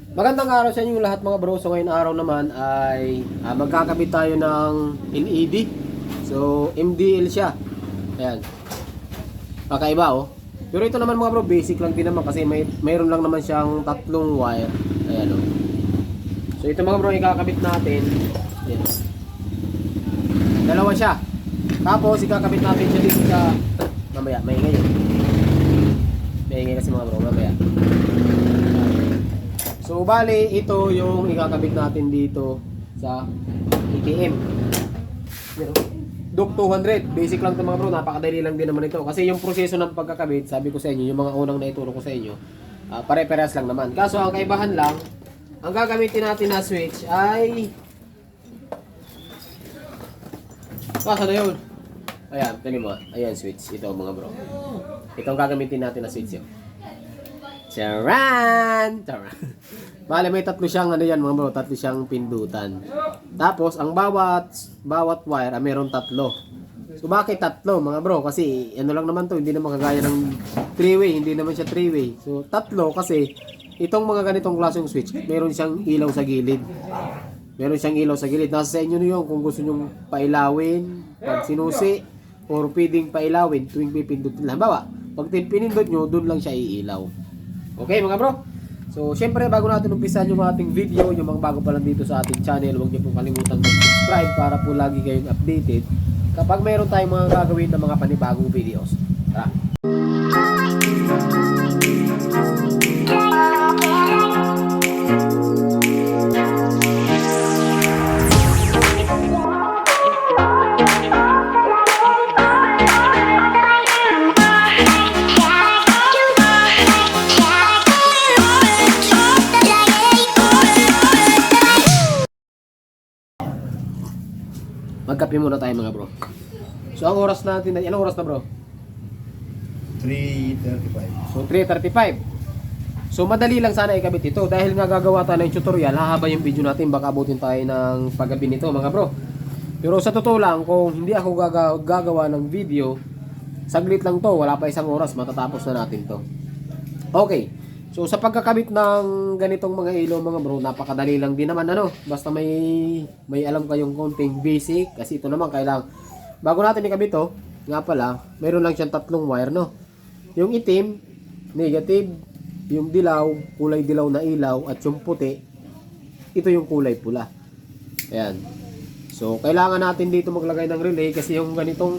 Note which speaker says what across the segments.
Speaker 1: Magandang araw sa inyo lahat mga bro. So ngayon araw naman ay magkakabit tayo ng LED. So MDL siya. Ayan. Kakaiba oh. Pero ito naman mga bro, basic lang din naman kasi mayroon lang naman siyang tatlong wire. Ayan oh. So ito mga bro, ikakabit natin. Ayan. Dalawa siya. Tapos ikakabit natin siya dito sa mamaya, maingay yun. Maingay kasi mga bro, mamaya. So bali, ito yung ikakabit natin dito sa ATM. DOC 200. Basic lang ito mga bro, napakadali lang din naman ito. Kasi yung proseso ng pagkakabit, sabi ko sa inyo, yung mga unang naituro ko sa inyo, pare-parehas lang naman. Kaso ang kaibahan lang, ang gagamitin natin na switch ay... Pasa na yun. Ayan, tingnan mo. Ayan, switch. Ito mga bro. Ito ang gagamitin natin na switch yun. Charan! Charan! Bale, may tatlo siyang ano yan mga bro, tatlo siyang pindutan. Tapos, ang bawat wire, meron tatlo. So, bakit tatlo mga bro? Kasi, ano lang naman to, hindi naman kagaya ng 3-way, hindi naman siya 3-way. So, tatlo kasi, itong mga ganitong klaseng switch, meron siyang ilaw sa gilid. Meron siyang ilaw sa gilid. Nasa sa inyo na yun kung gusto nyo pailawin, pag sinusi, or pwedeng pailawin tuwing pipindot nila. Halimbawa, pag pinindot nyo, dun lang siya iilaw. Okay mga bro? So, syempre bago natin umpisan yung ating video, yung mga bago pa lang dito sa ating channel, huwag niyo pong kalimutan mag-subscribe para po lagi kayong updated kapag mayroon tayong mga gagawin na mga panibagong videos. Tara! Magkape muna tayo mga bro. So ang oras natin, anong oras na bro?
Speaker 2: 3:35.
Speaker 1: So 3:35. So madali lang sana ikabit ito dahil nga gagawa tayo ng tutorial, hahaba yung video natin, baka abutin tayo ng paggabi nito mga bro. Pero sa totoo lang, kung hindi ako gagawa ng video, saglit lang to, wala pa isang oras, matatapos na natin to. Okay. So sa pagkakabit ng ganitong mga ilaw mga bro, napakadali lang din naman ano. Basta may alam kayong konting basic kasi ito naman kailangan bago natin ikabit to, nga pala, mayroon lang siyang tatlong wire no. Yung itim, negative, yung dilaw, kulay dilaw na ilaw at yung puti, ito yung kulay pula. Ayan. So kailangan natin dito maglagay ng relay kasi yung ganitong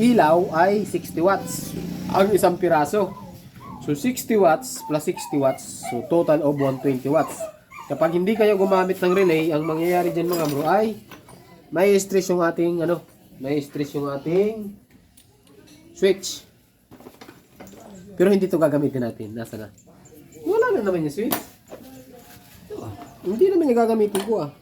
Speaker 1: ilaw ay 60 watts ang isang piraso. So 60 watts plus 60 watts, so total of 120 watts. Kapag hindi kayo gumamit ng relay, ang mangyayari diyan mga bro ay may stress yung ating switch. Pero hindi to gagamitin natin. Nasa na? Wala na naman yung switch. Hindi naman yung gagamitin ko ah.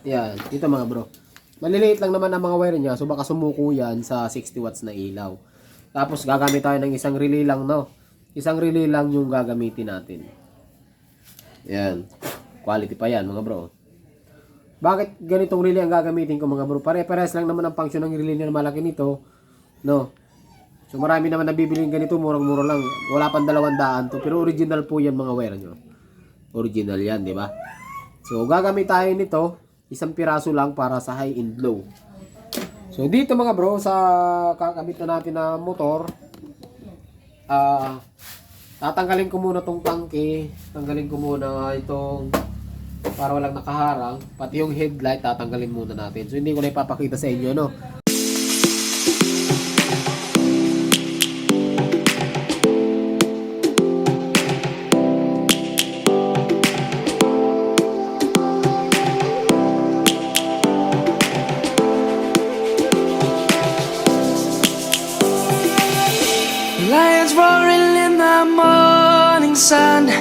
Speaker 1: Yan, ito mga bro. Maliliit lang naman ang mga wire niya, so baka sumuko yan sa 60 watts na ilaw. Tapos gagamit tayo ng isang relay lang no. Isang relay lang yung gagamitin natin. Yan. Quality pa yan mga bro. Bakit ganitong relay ang gagamitin ko mga bro? Pare-parehas lang naman ang function ng relay na malaki nito. No. So marami naman nabibili ganito, murang-mura lang. Wala pang 200 to, pero original po yan mga wire nyo. Original yan, di ba? So gagamit tayo nito, isang piraso lang para sa high and low. So dito mga bro, sa kakabit na natin na motor, tatanggalin ko muna tong tangke, tanggalin ko muna itong para walang nakaharang, pati yung headlight tatanggalin muna natin. So hindi ko na ipapakita sa inyo no.
Speaker 3: Lions roaring in the morning sun,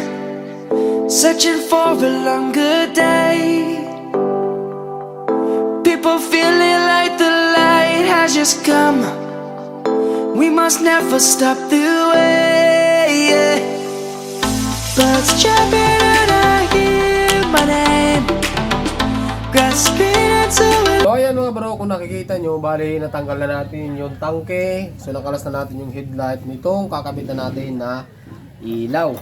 Speaker 3: searching for a longer day. People feeling like the light has just come. We must never stop the way. Birds jumping and I hear my name, grasping into it.
Speaker 1: So ayan mga bro, kung nakikita nyo, bali natanggal na natin yung tangke. So nakalas na natin yung headlight nitong kakabit na natin na ilaw.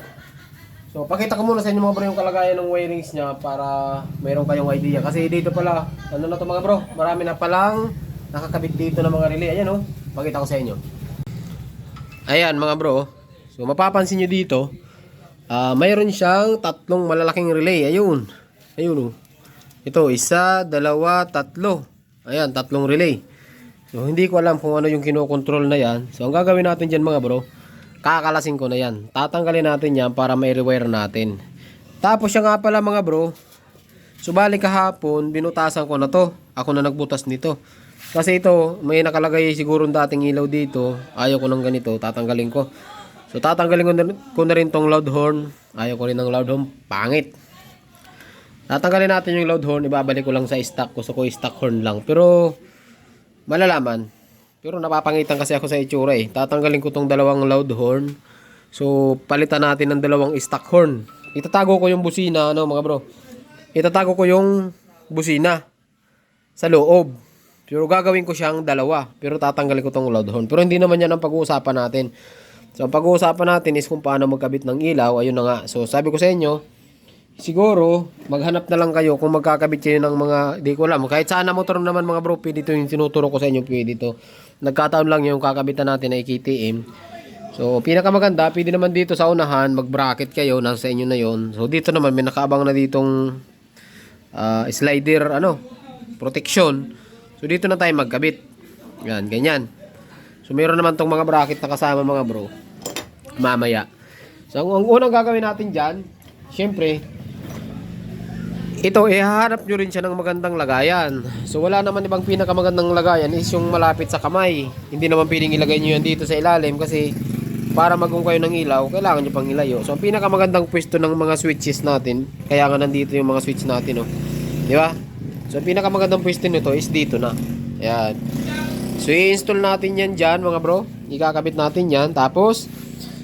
Speaker 1: So, pakita ko muna sa inyo mga bro yung kalagayan ng wirings niya para mayroon kayong idea. Kasi dito pala, ano na to mga bro, marami na palang nakakabit dito ng mga relay. Ayan oh, pakita ko sa inyo. Ayan mga bro, so mapapansin nyo dito, mayroon siyang tatlong malalaking relay. Ayun, ayun oh. Ito, isa, dalawa, tatlo. Ayan, tatlong relay. So, hindi ko alam kung ano yung kinokontrol na yan. So, ang gagawin natin dyan mga bro, kakalasin ko na yan. Tatanggalin natin yan para may rewire natin. Tapos siya nga pala mga bro, subali kahapon, binutasan ko na to. Ako na nagbutas nito. Kasi ito, may nakalagay siguro dating ilaw dito. Ayaw ko ng ganito, tatanggalin ko. So tatanggalin ko na rin tong loud horn. Ayaw ko rin ng loud horn, pangit. Tatanggalin natin yung loud horn, ibabalik ko lang sa stock. Gusto ko stock horn lang. Pero malalaman. Pero napapangitan kasi ako sa itsura eh. Tatanggalin ko tong dalawang loud horn. So, palitan natin ng dalawang stock horn. Itatago ko yung busina, ano mga bro. Itatago ko yung busina sa loob. Pero gagawin ko siyang dalawa. Pero tatanggalin ko tong loud horn. Pero hindi naman yan ang pag-uusapan natin. So, ang pag-uusapan natin is kung paano magkabit ng ilaw. Ayun na nga. So, sabi ko sa inyo, siguro, maghanap na lang kayo kung magkakabit kayo ng mga, di ko alam. Kahit saan na motor naman mga bro, pwede ito yung tinuturo ko sa inyo, pwede ito. Nagkataon lang yung kakabitan natin ay KTM. So, pinakamaganda, pwede naman dito sa unahan, mag-bracket kayo, nasa inyo na yon. So, dito naman, may nakaabang na ditong slider, protection. So, dito na tayo magkabit. Yan, ganyan. So, mayroon naman tong mga bracket na kasama mga bro. Mamaya. So, ang unang gagawin natin dyan, syempre, ito, ihahanap nyo rin siya ng magandang lagayan. So, wala naman ibang pinakamagandang lagayan is yung malapit sa kamay. Hindi naman pwedeng ilagay nyo yan dito sa ilalim kasi para magkung kayo ng ilaw, kailangan nyo pang ilayo. So, ang pinakamagandang pwesto ng mga switches natin, kaya nga nandito yung mga switch natin, oh. Di ba? So, ang pinakamagandang pwesto nito is dito na. Ayan. So, i-install natin yan dyan, mga bro. Ikakabit natin yan. Tapos,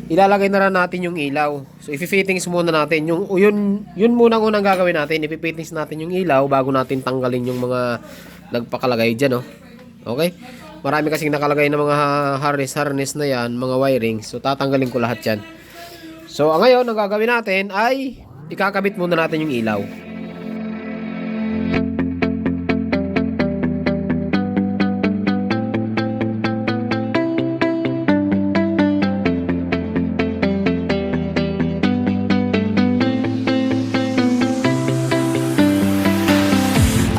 Speaker 1: ilalagay na rin natin yung ilaw. So, ipi-fittings muna natin. Yun muna unang gagawin natin. Ipi-fittings natin yung ilaw bago natin tanggalin yung mga nagpakalagay dyan, oh. Okay? Marami kasing nakalagay na mga harness na yan, mga wiring. So, tatanggalin ko lahat yan. So, ngayon, ang gagawin natin ay ikakabit muna natin yung ilaw.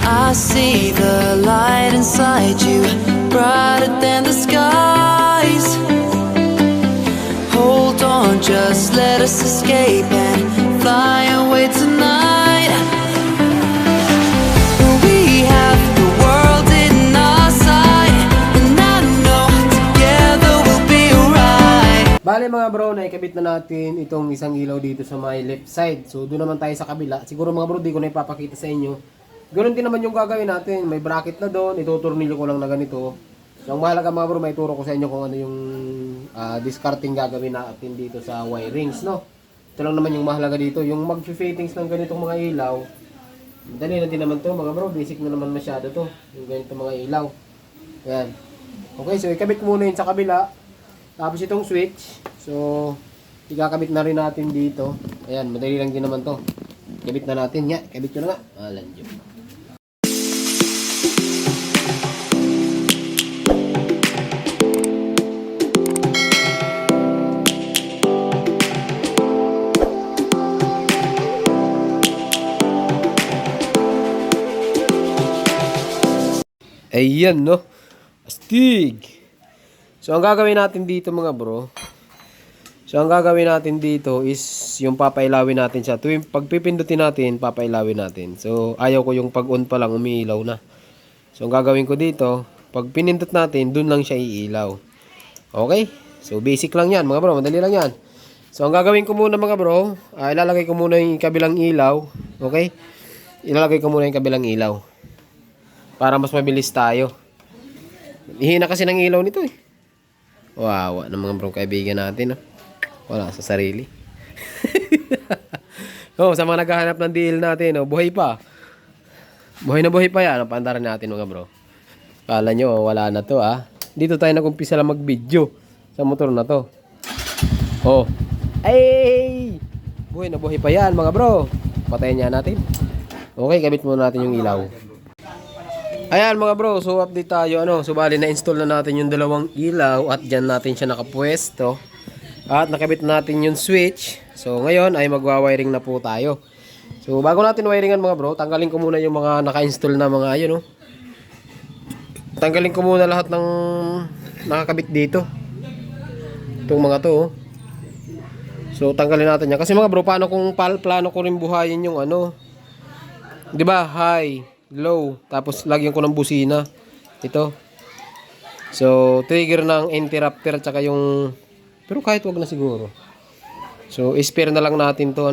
Speaker 3: I see the light inside you, brighter than the skies. Hold on, just let us escape and fly away tonight. We have the world in our sight, and I know together we'll be alright.
Speaker 1: Bale mga bro, naikabit na natin itong isang ilaw dito sa my left side. So, doon naman tayo sa kabila. Siguro mga bro, di ko na ipapakita sa inyo. Ganoon din naman yung gagawin natin. May bracket na doon. Ituturnilyo ko lang na ganito. So, ang mahalaga mga bro, may turo ko sa inyo kung ano yung discarding gagawin natin dito sa wirings, no? Ito lang naman yung mahalaga dito. Yung mag-fittings ng ganitong mga ilaw. Dali na din naman to mga bro. Basic na naman masyado to. Yung ganitong mga ilaw. Ayan. Okay, so ikabit muna yun sa kabila. Tapos itong switch. So, ikakabit na rin natin dito. Ayan, madali lang din naman to. Kabit na natin. Nga, kabit ko na nga. Alan yun. Ayan, no? Astig! So, ang gagawin natin dito mga bro, ang gagawin natin dito is yung papailawin natin siya. Tuwing pagpipindutin natin, papailawin natin. So, ayaw ko yung pag-on pa lang, umiilaw na. So, ang gagawin ko dito, pag pinindot natin, dun lang siya iilaw. Okay? So, basic lang yan mga bro, madali lang yan. So, ang gagawin ko muna mga bro, ilalagay ko muna yung kabilang ilaw. Okay? Ilalagay ko muna yung kabilang ilaw. Para mas mabilis tayo. Hihina kasi ng ilaw nito eh. Wawa ng mga bro kaibigan natin. Wala sa sarili. Sa mga naghahanap ng deal natin, buhay pa. Buhay pa yan. Ang pandaran natin mga bro. Kala nyo, wala na to Dito tayo nag-umpisa lang mag-video sa motor na to. Ay! Buhay na buhay pa yan mga bro. Patayin niya natin. Okay, kabit muna natin yung ilaw. Ayan mga bro, so update tayo. So bali na-install na natin yung dalawang ilaw at dyan natin siya nakapwesto. At nakabit natin yung switch. So ngayon ay magwa-wiring na po tayo. So bago natin wiringan mga bro, tanggalin ko muna yung mga naka-install na mga ayun. Tanggalin ko muna lahat ng nakakabit dito. Itong mga to. So tanggalin natin yan. Kasi mga bro, paano kung plano ko rin buhayin yung 'di ba? High, low, tapos lagyan ko ng busina. Ito. So trigger ng interrupter tsaka yung, pero kahit wag na siguro. So spare na lang natin to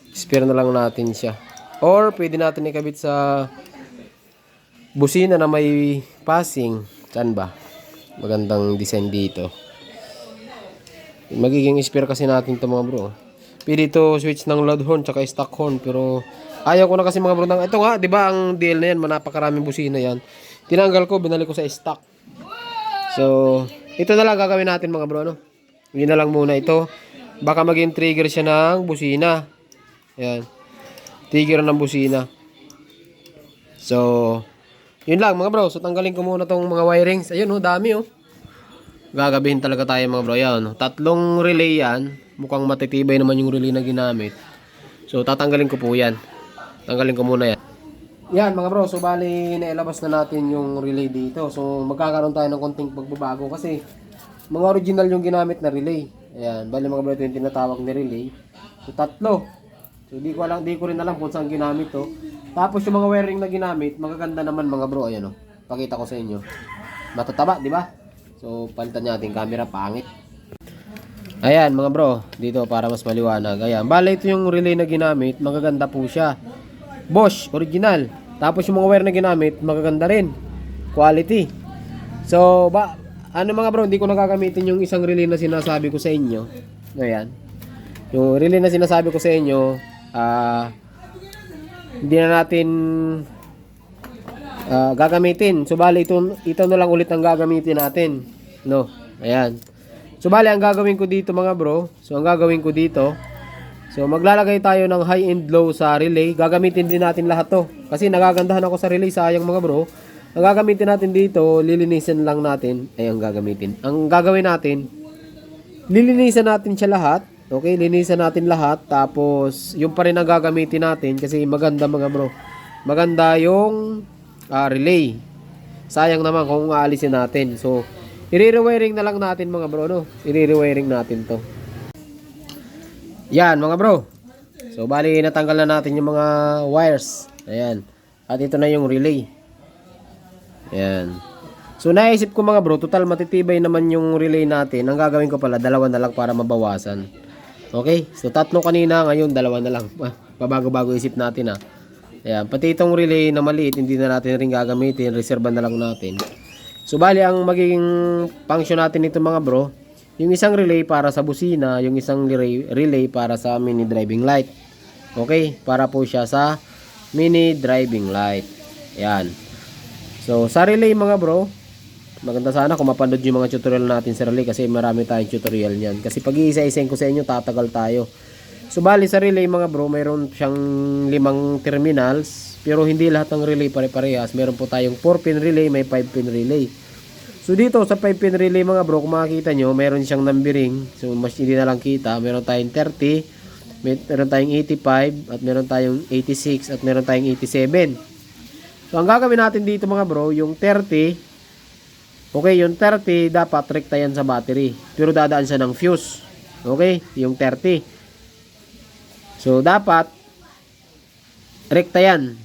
Speaker 1: Spare na lang natin siya. Or pwede natin ikabit sa busina na may passing. Saan ba? Magandang design dito. Magiging spare kasi natin to mga bro. Pwede ito switch ng loud horn tsaka stock horn, pero ayaw ko na kasi mga bro ito nga, 'di ba ang deal na yan, napakaraming busina yan. Tinanggal ko, binalik ko sa stock. So, ito na lang gagawin natin mga bro Yun na lang muna ito. Baka maging trigger siya ng busina. Ayan. Trigger ng busina. So, yun lang mga bro. So, tanggalin ko muna tong mga wirings. Ayun dami Gagabihin talaga tayo mga bro. Yan, 3 relay yan. Mukhang matitibay naman yung relay na ginamit. So tatanggalin ko po yan. Tanggalin ko muna yan. Yan mga bro. So bali nailabas na natin yung relay dito. So magkakaroon tayo ng konting pagbabago. Kasi mga original yung ginamit na relay. Ayan. Bali mga bro, ito yung tinatawag na relay. So 3. So di ko rin alam kung saan ginamit to. Tapos yung mga wiring na ginamit, magaganda naman mga bro. Ayan Pakita ko sa inyo. Matataba, di ba? So, palitan natin camera, pangit. Ayan mga bro, dito para mas maliwanag. Ayan, bala ito yung relay na ginamit, magaganda po siya. Bosch, original. Tapos yung mga wire na ginamit, magaganda rin. Quality. So, mga bro, hindi ko nakakamitin yung isang relay na sinasabi ko sa inyo. Ayan. Yung relay na sinasabi ko sa inyo, hindi na natin gagamitin. So bali ito na lang ulit ang gagamitin natin. Ayan. So bali ang gagawin ko dito mga bro. So maglalagay tayo ng high and low sa relay. Gagamitin din natin lahat to. Kasi nagagandahan ako sa relay, sayang mga bro. Ang gagamitin natin dito, lilinisan lang natin. Ang gagawin natin, lilinisan natin siya lahat. Okay, linisan natin lahat. Tapos yung pa rin ang gagamitin natin kasi maganda mga bro. Maganda yung relay. Sayang naman kung aalisin natin. So, i-rewiring na lang natin mga bro, I-rewiring natin to. Yan mga bro. So, bali natanggal na natin yung mga wires. Ayan. At ito na yung relay. Ayan. So, naisip ko mga bro, total matitibay naman yung relay natin. Ang gagawin ko pala, 2 na lang para mabawasan. Okay? So, 3 kanina, ngayon 2 na lang. Pabago-bago isip natin Ayan, pati itong relay na maliit, hindi na natin rin gagamitin, reserva na lang natin. So bali ang magiging function natin nito mga bro, yung isang relay para sa busina, yung isang relay para sa mini driving light. Okay, para po siya sa mini driving light. Ayan. So sa relay mga bro, maganda sana kung mapanood yung mga tutorial natin sa relay kasi marami tayong tutorial niyan. Kasi pag iisa-isahin ko sa inyo, tatagal tayo. So bali sa relay mga bro, mayroon siyang 5 terminals, pero hindi lahat ng relay pare-parehas. Meron po tayong 4-pin relay, may 5-pin relay. So dito sa 5-pin relay mga bro, kung makikita nyo, mayroon siyang numbering. So mas hindi na lang kita, meron tayong 30, meron tayong 85, at meron tayong 86, at meron tayong 87. So ang gagawin natin dito mga bro, yung 30, okay, yung 30 dapat rekta yan sa battery, pero dadaan siya ng fuse. Okay, yung 30. So, dapat rekta yan.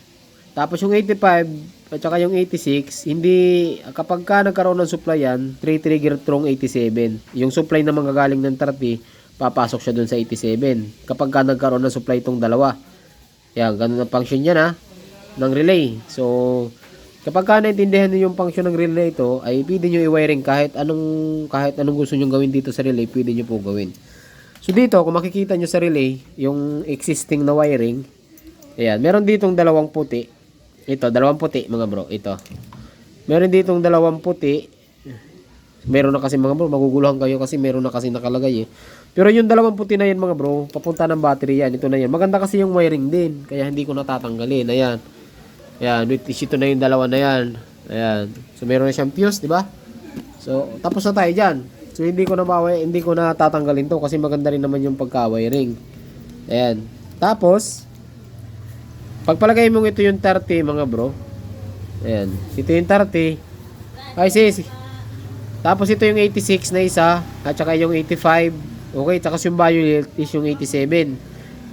Speaker 1: Tapos yung 85 at saka yung 86, hindi, kapag ka nagkaroon ng supply yan, 3 trigger tong 87. Yung supply na manggagaling ng 30, papasok siya dun sa 87. Kapag ka nagkaroon ng supply itong dalawa. Yan, ganun ang function yan ng relay. So, kapag ka naintindihan niyo yung function ng relay ito, ay pwede nyo i-wiring kahit anong gusto nyo gawin dito sa relay, pwede nyo po gawin. So dito, kung makikita nyo sa relay, yung existing na wiring, ayan, meron ditong 2 puti. Ito, 2 puti mga bro, ito. Meron ditong 2 puti. Meron na kasi mga bro, maguguluhan kayo kasi meron na kasi nakalagay Pero yung dalawang puti na yan mga bro, papunta ng battery yan. Ito na yan. Maganda kasi yung wiring din. Kaya hindi ko natatanggalin. Ayan. Ayan. Ito na yung dalawa na yan. Ayan. So meron na siyang fuse, di ba? So tapos na tayo dyan. So hindi ko na tatanggalin to kasi maganda rin naman yung pagka-wiring. Ayan. Tapos, pagpalagay mo ito yung 30 mga bro. Ayan. Ito yung 30. Ay sis. Tapos ito yung 86 na isa. At saka yung 85. Okay, tapos yung violet is yung 87.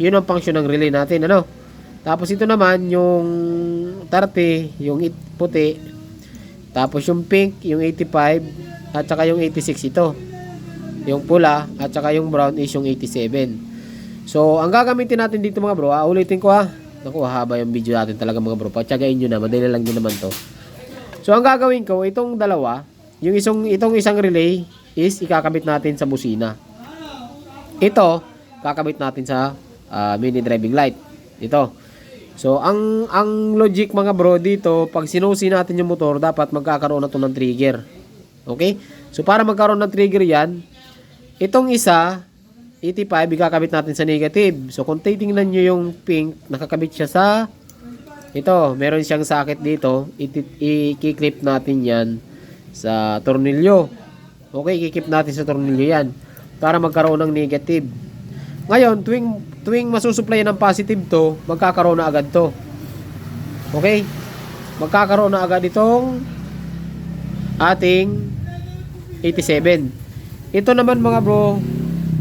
Speaker 1: Yun ang function ng relay natin, ano? Tapos ito naman, yung 30, yung puti. Tapos yung pink, yung 85. At saka yung 86 ito. Yung pula, at saka yung brown is yung 87. So, ang gagamitin natin dito mga bro, ulitin ko ha. Naku, haba yung video natin talaga mga bro. Patsagain nyo na, madali lang din naman to. So, ang gagawin ko, itong dalawa, itong isang relay is ikakabit natin sa busina. Ito, kakabit natin sa mini driving light. Ito. So, ang logic mga bro dito, pag sinusi natin yung motor, dapat magkakaroon na to ng trigger. Okay? So, para magkaroon ng trigger yan, itong isa, 85, ikakabit natin sa negative. So, kung titingnan nyo yung pink, nakakabit siya sa, ito, meron siyang socket dito, i-clip natin yan sa tornilyo. Okay, i-clip natin sa tornilyo yan para magkaroon ng negative. Ngayon, tuwing masusupply ng positive to, magkakaroon na agad to. Okay? Magkakaroon na agad itong ating 87. Ito naman mga bro,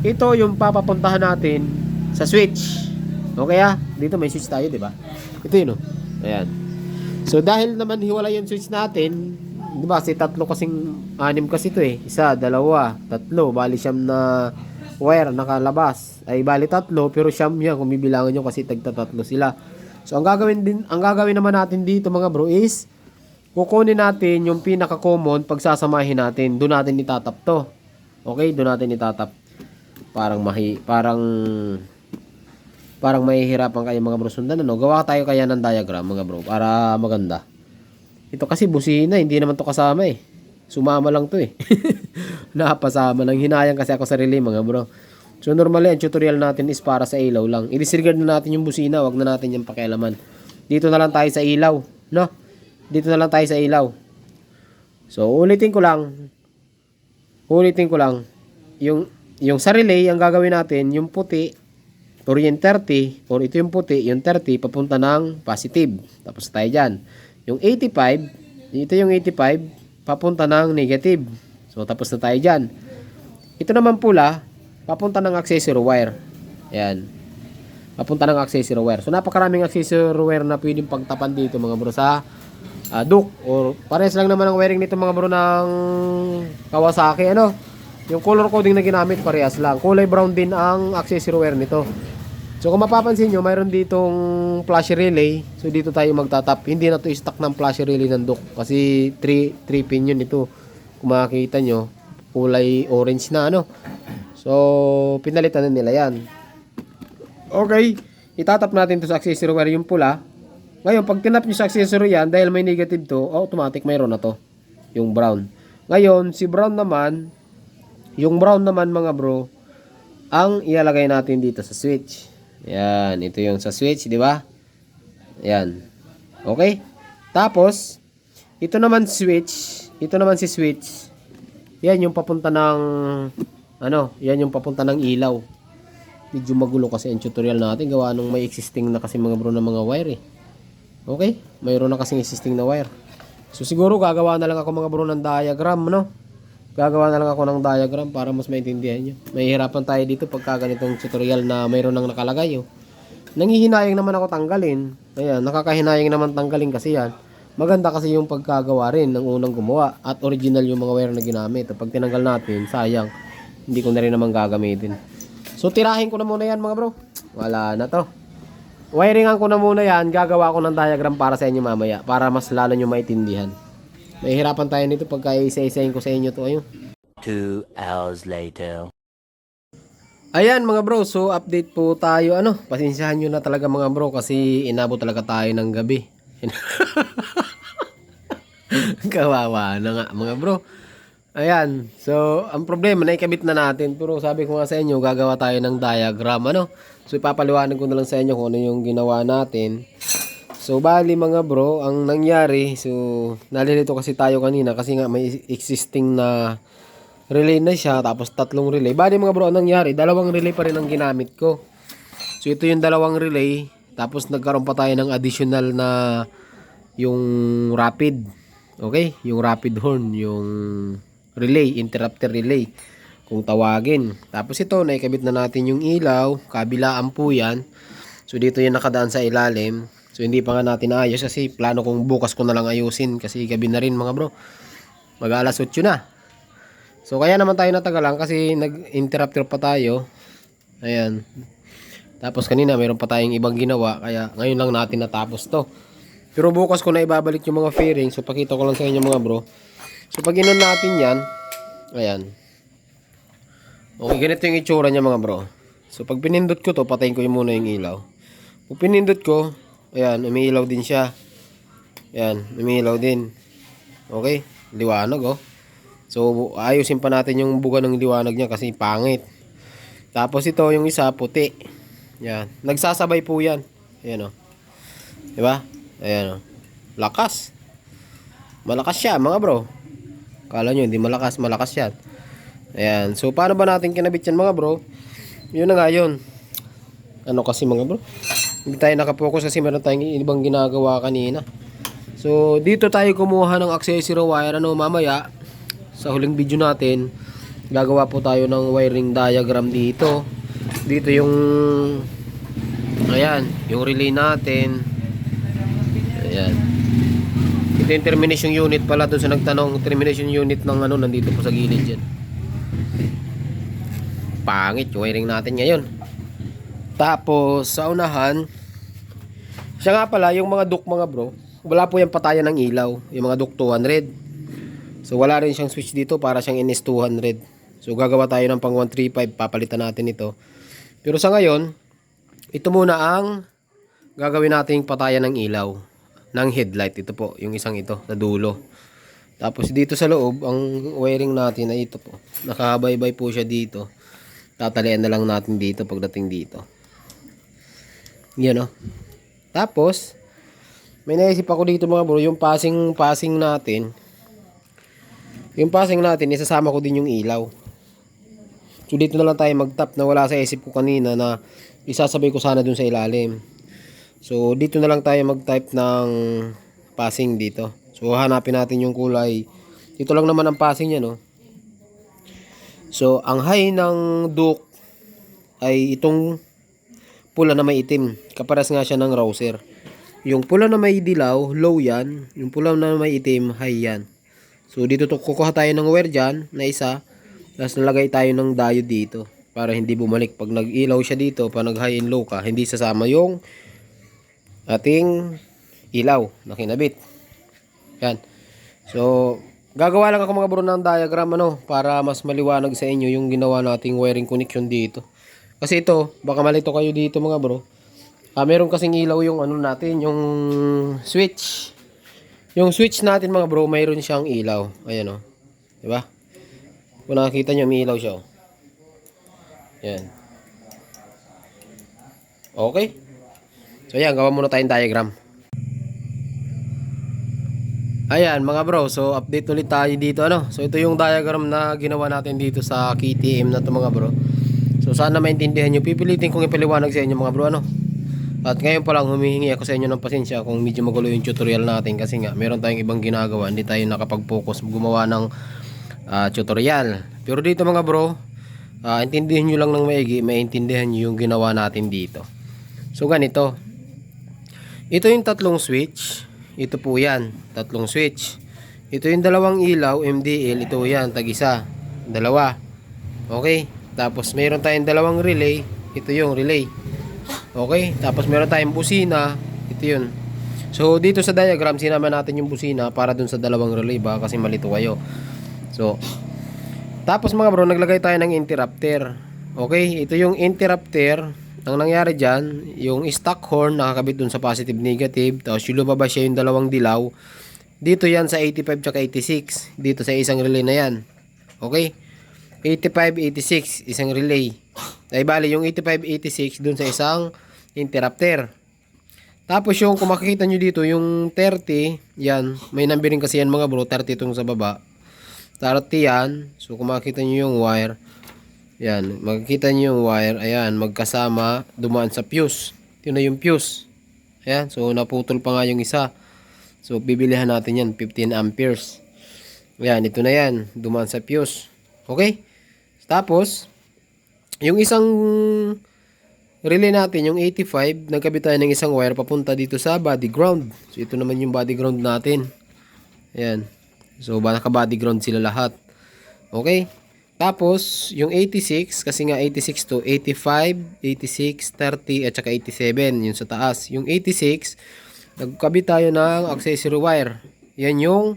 Speaker 1: ito yung papapuntahan natin sa switch. Okay dito may switch tayo, di ba? Ito yun Ayan. So dahil naman hiwalay yung switch natin, di ba? Kasi tatlo kasing anim kasi ito Isa, dalawa, tatlo. Bali siyam na wire nakalabas. Ay bali tatlo pero siyam yan kung bibilangan nyo kasi tagtatatlo sila. So ang gagawin naman natin dito mga bro is kukunin natin yung pinaka common pagsasamahin natin. Doon natin itatap to. Okay, doon natin itatap. Parang mahihirapan kayo mga bro sundan Gawa tayo kaya ng diagram mga bro para maganda. Ito kasi busina, hindi naman to kasama Sumama lang to Napasama lang. Hinayang kasi ako sa relay mga bro. So normally ang tutorial natin is para sa ilaw lang. I-disregard na natin yung busina, wag na natin yung pakialaman. Dito na lang tayo sa ilaw, no? Dito na lang tayo sa ilaw. So ulitin ko lang. Yung sa relay, ang gagawin natin, yung puti or yung 30, or ito yung puti, yung 30 papunta ng positive. Tapos tayo dyan. Yung 85, ito yung 85 papunta ng negative. So tapos na tayo dyan. Ito naman pula, papunta ng accessory wire. Ayan. Papunta ng accessory wire. So napakaraming accessory wire na pwedeng pagtapan dito mga bro sa duct. Or parehas lang naman ang wiring nito mga bro ng Kawasaki. Yung color coding na ginamit parehas lang. Kulay brown din ang accessory wire nito. So kung mapapansin nyo, mayroon ditong flash relay. So dito tayo magtatap. Hindi na to stock ng flash relay ng duct. Kasi 3 pin yun ito. Kung makikita nyo, kulay orange na So pinalitan na nila yan. Okay. Itatap natin to sa accessory wire yung pula. Ngayon pag tinap nyo sa accessory yan, dahil may negative to, automatic mayroon na to. Yung brown. Ngayon si brown naman, yung brown naman mga bro, ang ilalagay natin dito sa switch. Yan, ito yung sa switch, di ba? Yan. Okay? Tapos, ito naman switch, ito naman si switch. Yan yung papunta ng yan yung papunta ng ilaw. Medyo magulo kasi ang tutorial natin, gawa nung may existing na kasi mga bro ng mga wire Okay? Mayroon na kasing existing na wire. So siguro gagawa na lang ako mga bro ng diagram, Gagawa na lang ako ng diagram para mas maintindihan nyo. Mahihirapan tayo dito pagka ganitong tutorial na mayroon nang nakalagay. Nangihinayang naman ako tanggalin. Ayan, nakakahinayang naman tanggalin kasi yan. Maganda kasi yung pagkagawa rin ng unang gumawa. At original yung mga wire na ginamit. Pag tinanggal natin, sayang. Hindi ko na rin naman gagamitin. So tirahin ko na muna yan mga bro. Wala na to. Wiringan ko na muna yan. Gagawa ko ng diagram para sa inyo mamaya. Para mas lalo nyo maintindihan. Mahihirapan tayo nito pagka isa-isahin ko sa inyo to.
Speaker 2: 2 hours later.
Speaker 1: Ayan mga bro, so update po tayo. Pasensyahan nyo na talaga mga bro kasi inabot talaga tayo ng gabi. Kawawa na nga mga bro. Ayan. So, ang problema, naikabit na natin. Pero sabi ko nga sa inyo, gagawa tayo ng diagram, ano? So, ipapaliwanag ko na lang sa inyo kung ano yung ginawa natin. So, bali mga bro, ang nangyari, so, nalilito kasi tayo kanina kasi nga may existing na relay na siya, tapos 3 relay. Bali mga bro, ang nangyari, 2 relay pa rin ang ginamit ko. So, ito yung 2 relay, tapos nagkaroon pa tayo ng additional na yung rapid. Okay? Yung rapid horn, yung relay, interrupter relay kung tawagin. Tapos ito, naikabit na natin yung ilaw, kabilaan po yan. So dito yung nakadaan sa ilalim. So hindi pa nga natin ayos kasi plano kong bukas ko na lang ayusin kasi gabi na rin mga bro. Mag-alas 8 na. So kaya naman tayo natagalan kasi nag-interrupter pa tayo. Ayan. Tapos kanina mayroon pa tayong ibang ginawa kaya ngayon lang natin natapos to. Pero bukas ko na ibabalik yung mga fairing. So pakita ko lang sa inyo mga bro. So pag inon natin yan, ayan. Okay, ganito yung itsura niya mga bro. So pag pinindot ko to, patayin ko yung muna yung ilaw. Pag pinindot ko, ayan, umiilaw din siya. Ayan, umiilaw din. Okay, liwanag oh. So ayusin pa natin yung buga ng liwanag niya kasi pangit. Tapos ito yung isa, puti. Ayan, nagsasabay po yan. Ayan oh. Diba? Ayan oh. Lakas. Malakas siya mga bro. Kala nyo hindi malakas, malakas yan. Ayan. So paano ba natin kinabit yan mga bro? Yun na nga yun. Ano kasi mga bro? Hindi tayo nakapokus kasi meron tayong ibang ginagawa kanina. So dito tayo kumuha ng accessory wire. Ano mamaya sa huling video natin gagawa po tayo ng wiring diagram dito. Dito yung ayan, yung relay natin. Ayan. Ito yung termination unit pala doon sa nagtanong. Termination unit ng ano nandito po sa gilid dyan. Pangit yung wiring natin ngayon. Tapos sa unahan, siya nga pala yung mga duct mga bro, wala po yung patayan ng ilaw. Yung mga duct 200. So wala rin siyang switch dito para siyang NS200. So gagawa tayo ng pang 135. Papalitan natin ito. Pero sa ngayon, ito muna ang gagawin nating patayan ng ilaw ng headlight. Ito po, yung isang ito sa dulo. Tapos dito sa loob, ang wiring natin ay ito po. Nakabaybay po siya dito. Tatalian na lang natin dito pagdating dito. Yan o. Tapos, may naisip ako dito mga bro, yung passing natin. Yung passing natin, isasama ko din yung ilaw. So dito na lang tayo mag-tap na wala sa isip ko kanina na isasabay ko sana dun sa ilalim. So dito na lang tayo mag-type ng passing dito. So hanapin natin yung kulay. Dito lang naman ang passing niya no. So ang high ng duct ay itong pula na may itim. Kaparas nga siya ng rouser. Yung pula na may dilaw, low yan. Yung pula na may itim, high yan. So dito kukuha tayo ng wire dyan na isa. Tapos nalagay tayo ng diode dito para hindi bumalik. Pag nag-ilaw siya dito, pag nag-high and low ka, hindi sasama yung ating ilaw na kinabit. Yan. So, gagawa lang ako mga bro ng diagram ano, para mas maliwanag sa inyo yung ginawa nating wiring connection dito. Kasi ito, baka malito kayo dito mga bro. Meron kasing ilaw yung ano natin, yung switch. Yung switch natin mga bro, mayroon siyang ilaw. Ayan oh. 'Di ba? Kung nakikita nyo, may ilaw siya oh. Yan. Okay. So yan, gawa muna tayong diagram. Ayan mga bro, so update ulit tayo dito ano. So ito yung diagram na ginawa natin dito sa KTM na to mga bro. So sana maintindihan nyo. Pipilitin kong ipaliwanag sa inyo mga bro ano. At ngayon pa lang humihingi ako sa inyo ng pasensya kung medyo magulo yung tutorial natin kasi nga meron tayong ibang ginagawa. Hindi tayo nakapag-focus gumawa ng tutorial. Pero dito mga bro, intindihan nyo lang ng maigi, maintindihan nyo yung ginawa natin dito. So ganito. Ito yung 3 switch. Ito po yan, 3 switch. Ito yung 2 ilaw, MDL. Ito yan, tag-isa. 2. Okay. Tapos mayroon tayong 2 relay. Ito yung relay. Okay. Tapos mayroon tayong busina. Ito yun. So dito sa diagram, sinama natin yung busina para dun sa 2 relay. Baka kasi malito kayo. So, tapos mga bro, naglagay tayo ng interrupter. Okay. Ito yung interrupter. Ang nangyari dyan, yung stock horn nakakabit dun sa positive negative, tapos yung lumabas siya yung 2 dilaw. Dito yan sa 85 tsaka 86, dito sa isang relay na yan. Okay? 8586, isang relay. Ay bali, yung 8586 dun sa isang interrupter. Tapos yung, kung makikita nyo dito, yung 30, yan, may numbering kasi yan mga bro, 30 itong sa baba. 30 yan. So, kung makikita nyo yung wire, yan, makikita nyo yung wire, ayan, magkasama, dumaan sa fuse. Ito na yung fuse. Ayan, so naputol pa nga yung isa. So, bibilihan natin yan, 15 amperes. Ayan, ito na yan, dumaan sa fuse. Okay? Tapos, yung isang relay natin, yung 85, nagkabit tayo ng isang wire papunta dito sa body ground. So, ito naman yung body ground natin. Ayan. So, naka-body ground sila lahat. Okay? Tapos, yung 86, kasi nga 86 to 85, 86, 30, at saka 87, yun sa taas. Yung 86, nagkabit tayo ng accessory wire. Yan yung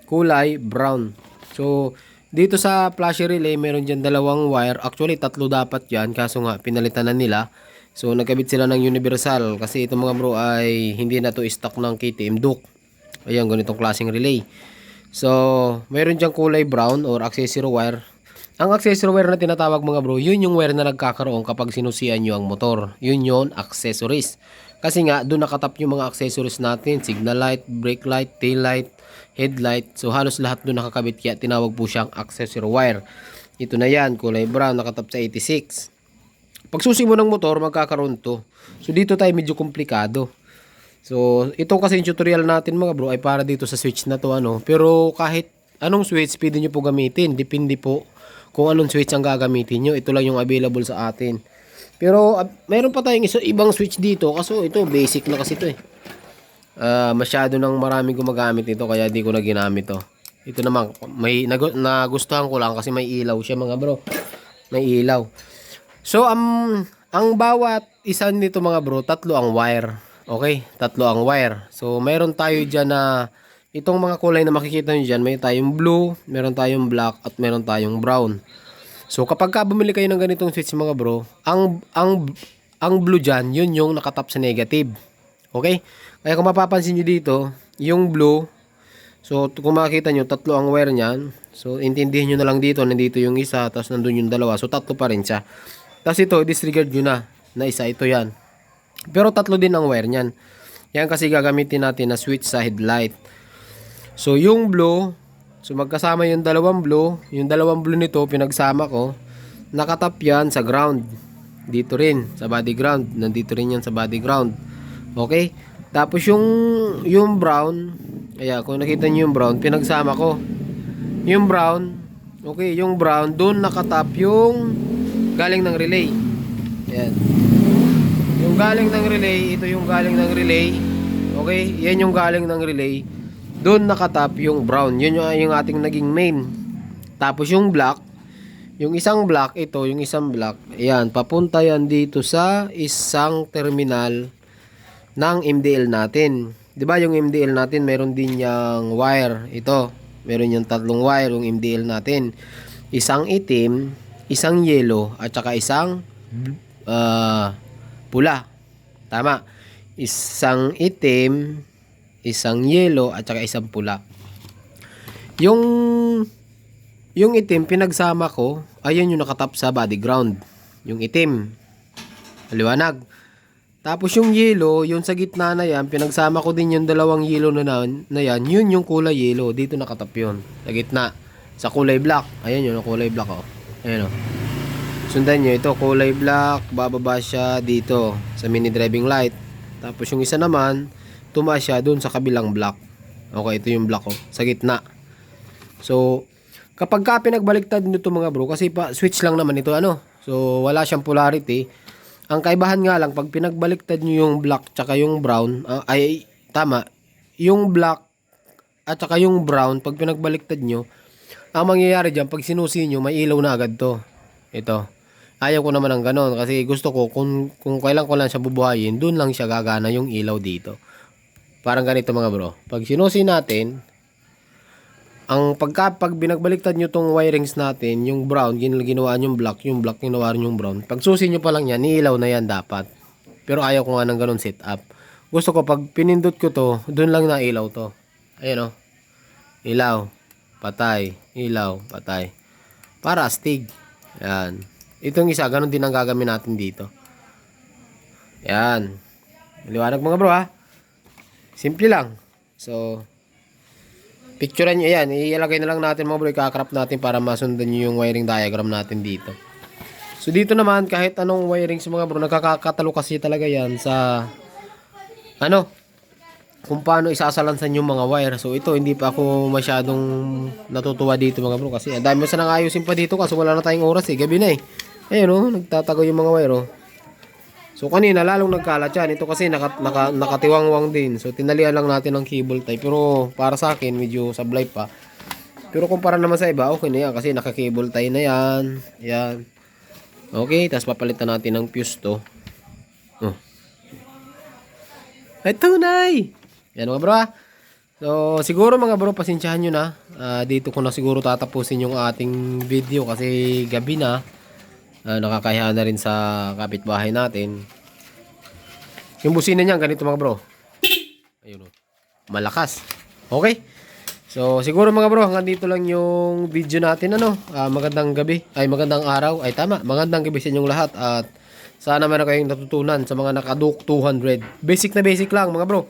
Speaker 1: kulay brown. So, dito sa flashy relay, meron dyan dalawang wire. Actually, tatlo dapat yan. Kaso nga, pinalitan na nila. So, nagkabit sila ng universal. Kasi itong mga bro ay hindi na to stock ng KTM Duke. Ayan, ganitong klaseng relay. So, meron dyan kulay brown or accessory wire. Ang accessory wire na tinatawag mga bro, yun yung wire na nagkakaroon kapag sinusian nyo ang motor. Yun yung accessories. Kasi nga, doon nakatap yung mga accessories natin. Signal light, brake light, tail light, headlight. So, halos lahat doon nakakabit. Kaya tinawag po siyang accessory wire. Ito na yan, kulay brown, nakatap sa 86. Pag susi mo ng motor, magkakaroon to. So, dito tayo medyo komplikado. So, ito kasi yung tutorial natin mga bro ay para dito sa switch na to. Pero kahit anong switch, pwede nyo po gamitin. Depende po kung anong switch ang gagamitin nyo. Ito lang yung available sa atin. Pero, mayroon pa tayong ibang switch dito. Kaso, ito, basic na kasi ito eh. Masyado nang marami gumagamit nito kaya di ko na ginamit to. Ito naman may nagustuhan ko lang kasi may ilaw siya mga bro. May ilaw. So ang bawat isa nito mga bro, tatlo ang wire. Okay? Tatlo ang wire. So mayroon tayo diyan na itong mga kulay na makikita niyo diyan, may tayong blue, meron tayong black at meron tayong brown. So kapag ka bumili kayo ng ganitong switch mga bro, ang blue diyan, yun yung nakatap sa negative. Okay? Kaya kung mapapansin nyo dito, yung blue, so kung makikita nyo, tatlo ang wire nyan. So, intindihin nyo na lang dito, nandito yung isa, tapos nandun yung dalawa. So, tatlo pa rin siya. Tapos ito, disregard nyo na isa, ito yan. Pero tatlo din ang wire nyan. Yan kasi gagamitin natin na switch sa headlight. So, yung blue, so magkasama yung dalawang blue nito, pinagsama ko, nakatap yan sa ground. Dito rin, sa body ground. Nandito rin yan sa body ground. Okay? Tapos yung brown, kaya kung nakita niyo yung brown, pinagsama ko. Yung brown, okay, yung brown, doon nakatap yung galing ng relay. Ayan. Yung galing ng relay, ito yung galing ng relay. Okay? Yan yung galing ng relay. Doon nakatap yung brown. Yun yung ating naging main. Tapos yung black, yung isang black, ito, yung isang black, ayan, papunta yan dito sa isang terminal ng MDL natin. 'Di ba yung MDL natin meron din yang wire. Ito, meron yung tatlong wire yung MDL natin. Isang itim, isang yellow at saka isang pula. Tama. Isang itim, isang yellow at saka isang pula. Yung itim pinagsama ko, ayan yung nakatap sa body ground. Yung itim. Maliwanag. Tapos yung yellow, yung sa gitna na yan, pinagsama ko din yung dalawang yellow na yan, yun yung kulay yellow. Dito nakatap yun. Sa gitna. Sa kulay black. Ayan yun, kulay black oh. Ayan oh. Sundan nyo, ito kulay black, bababa siya dito sa mini driving light. Tapos yung isa naman, tumaas siya dun sa kabilang black. Okay, ito yung black oh, sa gitna. So, kapag ka pinagbaliktad nito mga bro, kasi pa switch lang naman ito So, wala siyang polarity. Ang kaibahan nga lang, pag pinagbaliktad nyo yung black tsaka yung brown, tama, yung black at saka yung brown, pag pinagbaliktad nyo, ang mangyayari dyan, pag sinusi nyo, may ilaw na agad to. Ito. Ayaw ko naman ng ganon, kasi gusto ko, kung kailan ko lang siya bubuhayin, dun lang siya gagana yung ilaw dito. Parang ganito mga bro. Pag sinusi natin, pag binagbaliktad nyo tong wirings natin, yung brown, ginawa yung black ginawa yung brown. Pag susi nyo pa lang yan, niilaw na yan dapat. Pero ayaw ko nga ng ganun setup. Gusto ko pag pinindot ko to, dun lang na ilaw to. Ayan o. Ilaw, patay, ilaw, patay. para astig. Yan. Itong isa, ganun din ang gagawin natin dito. Yan. Liwanag mga bro ha. Simple lang. So, picturean nyo yan. Iilagay na lang natin mga bro. Ikakrap natin para masundan nyo yung wiring diagram natin dito. So, dito naman, kahit anong wiring sa mga bro, nagkakatalo kasi talaga yan sa, kung paano isasalansan yung mga wire. So, ito, hindi pa ako masyadong natutuwa dito mga bro. Kasi, dahil mo sanang ayusin pa dito kasi wala na tayong oras eh. Gabi na eh. Ayun nagtatago yung mga wire So kanina lalong nagkalat yan. Ito kasi nakatiwangwang din. So tinalian lang natin ng cable tie. Pero para sa akin medyo sablay pa. Pero kumpara naman sa iba, okay na yan. Kasi naka-cable tie na yan. Yan. Okay, tapos papalitan natin ng fuse to. Oh. Ay tunay! Yan mga bro ha. So siguro mga bro, pasensyahan nyo na. Dito ko na siguro tatapusin yung ating video kasi gabi na. Nakakahiya na rin sa kapitbahay natin. Yung busina niya ganito mga bro. Ayun malakas. Okay. So siguro mga bro, hanggang dito lang yung video natin magandang gabi. Ay magandang araw. Ay tama. Magandang gabi sa inyong lahat at sana meron kayong natutunan sa mga nakaduk 200. Basic na basic lang mga bro.